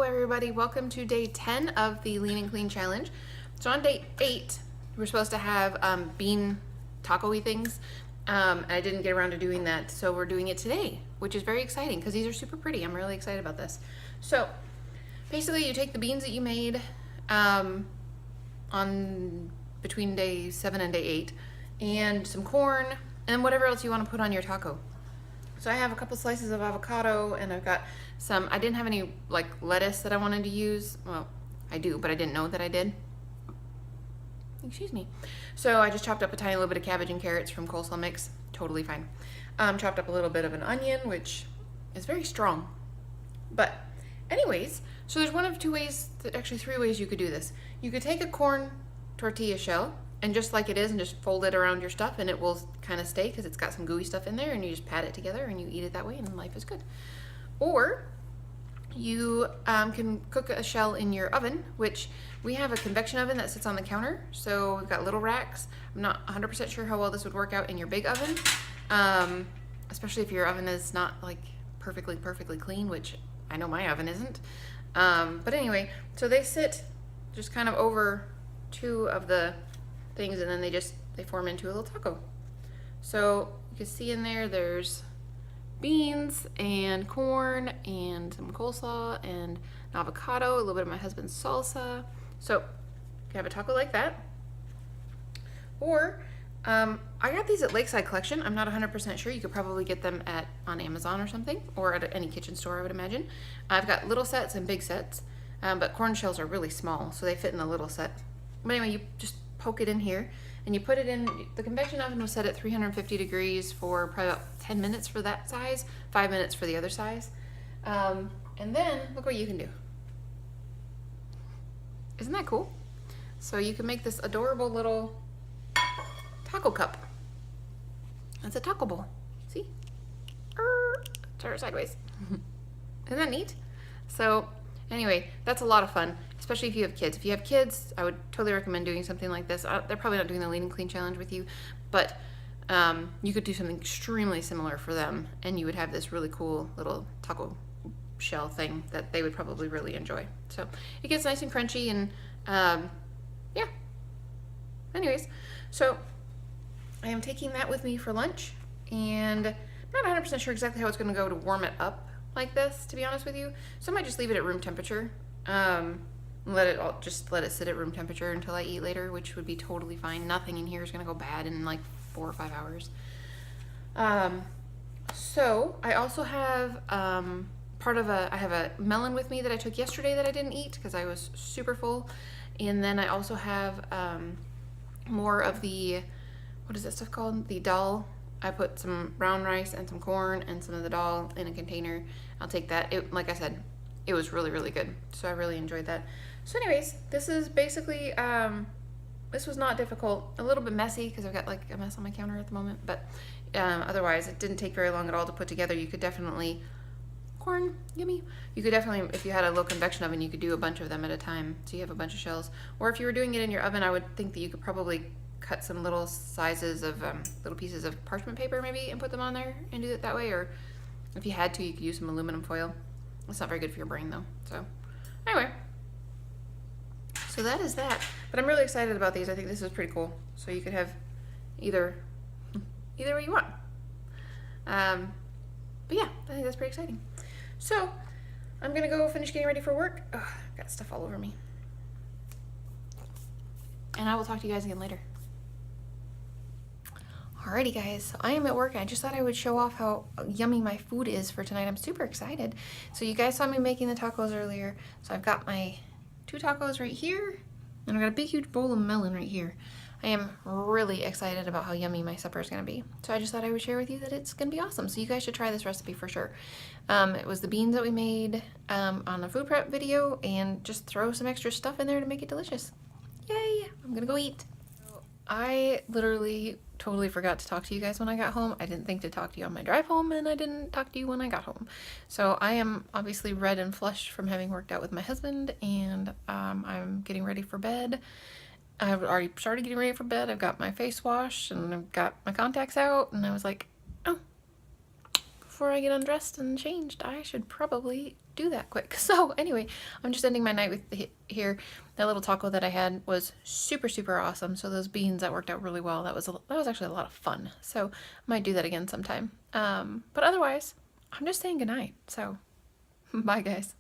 everybody, welcome to day 10 of the Lean and Clean Challenge. So on day 8, we're supposed to have bean taco-y things. I didn't get around to doing that, so we're doing it today, which is very exciting because these are super pretty. I'm really excited about this. So basically you take the beans that you made on between day 7 and day 8 and some corn and whatever else you want to put on your taco. So I have a couple slices of avocado and I've got some, I didn't have any like lettuce that I wanted to use. Well, I do, but I didn't know that I did. Excuse me. So I just chopped up a tiny little bit of cabbage and carrots from coleslaw mix. Totally fine. Chopped up a little bit of an onion, which is very strong. But anyways, so there's one of two ways, actually 3 ways you could do this. You could take a corn tortilla shell and just like it is and just fold it around your stuff and it will kind of stay because it's got some gooey stuff in there and you just pat it together and you eat it that way and life is good. Or you can cook a shell in your oven, which we have a convection oven that sits on the counter. So we've got little racks. I'm not 100% sure how well this would work out in your big oven, especially if your oven is not like perfectly clean, which I know my oven isn't. But anyway, so they sit just kind of over 2 of the things and then they form into a little taco. So you can see in there's beans and corn and some coleslaw and an avocado, a little bit of my husband's salsa. So you can have a taco like that. Or I got these at Lakeside Collection. I'm not 100% sure. You could probably get them on Amazon or something, or at any kitchen store, I would imagine. I've got little sets and big sets, but corn shells are really small, so they fit in the little set. But anyway, you just poke it in here and you put it in. The convection oven was set at 350 degrees for probably about 10 minutes for that size, 5 minutes for the other size. And then look what you can do. Isn't that cool? So you can make this adorable little taco cup. That's a taco bowl. See? Turn it sideways. Isn't that neat? So anyway, that's a lot of fun, especially if you have kids. If you have kids, I would totally recommend doing something like this. They're probably not doing the Lean and Clean Challenge with you, but you could do something extremely similar for them, and you would have this really cool little taco shell thing that they would probably really enjoy. So it gets nice and crunchy, and yeah. Anyways, so I am taking that with me for lunch, and I'm not 100% sure exactly how it's going to go to warm it up like this, to be honest with you. So I might just leave it at room temperature. Let it sit at room temperature until I eat later, which would be totally fine. Nothing in here is gonna go bad in like 4 or 5 hours. So I also have I have a melon with me that I took yesterday that I didn't eat because I was super full. And then I also have more of the, what is that stuff called? The dal. I put some brown rice and some corn and some of the dal in a container. I'll take that. Like I said, it was really, really good. So I really enjoyed that. So anyways, this is basically, this was not difficult. A little bit messy because I've got like a mess on my counter at the moment, but otherwise it didn't take very long at all to put together. You could definitely, corn, yummy. You could definitely, if you had a low convection oven, you could do a bunch of them at a time. So you have a bunch of shells. Or if you were doing it in your oven, I would think that you could probably cut some little sizes of, little pieces of parchment paper maybe and put them on there and do it that way. Or if you had to, you could use some aluminum foil. It's not very good for your brain though. So anyway, so that is that. But I'm really excited about these. I think this is pretty cool. So you could have either way you want. But yeah, I think that's pretty exciting. So I'm gonna go finish getting ready for work. Ugh, I've got stuff all over me. And I will talk to you guys again later. Alrighty guys, so I am at work. I just thought I would show off how yummy my food is for tonight. I'm super excited. So you guys saw me making the tacos earlier. So I've got my 2 tacos right here, and I've got a big huge bowl of melon right here. I am really excited about how yummy my supper is gonna be. So I just thought I would share with you that it's gonna be awesome. So you guys should try this recipe for sure. It was the beans that we made on a food prep video, and just throw some extra stuff in there to make it delicious. Yay, I'm gonna go eat. I literally totally forgot to talk to you guys when I got home. I didn't think to talk to you on my drive home, and I didn't talk to you when I got home. So I am obviously red and flushed from having worked out with my husband, and I'm getting ready for bed. I've already started getting ready for bed. I've got my face washed and I've got my contacts out, and I was like, oh, before I get undressed and changed, I should probably do that quick. So anyway, I'm just ending my night with here. That little taco that I had was super, super awesome. So those beans, that worked out really well. That was actually a lot of fun. So I might do that again sometime. But otherwise, I'm just saying goodnight. So bye, guys.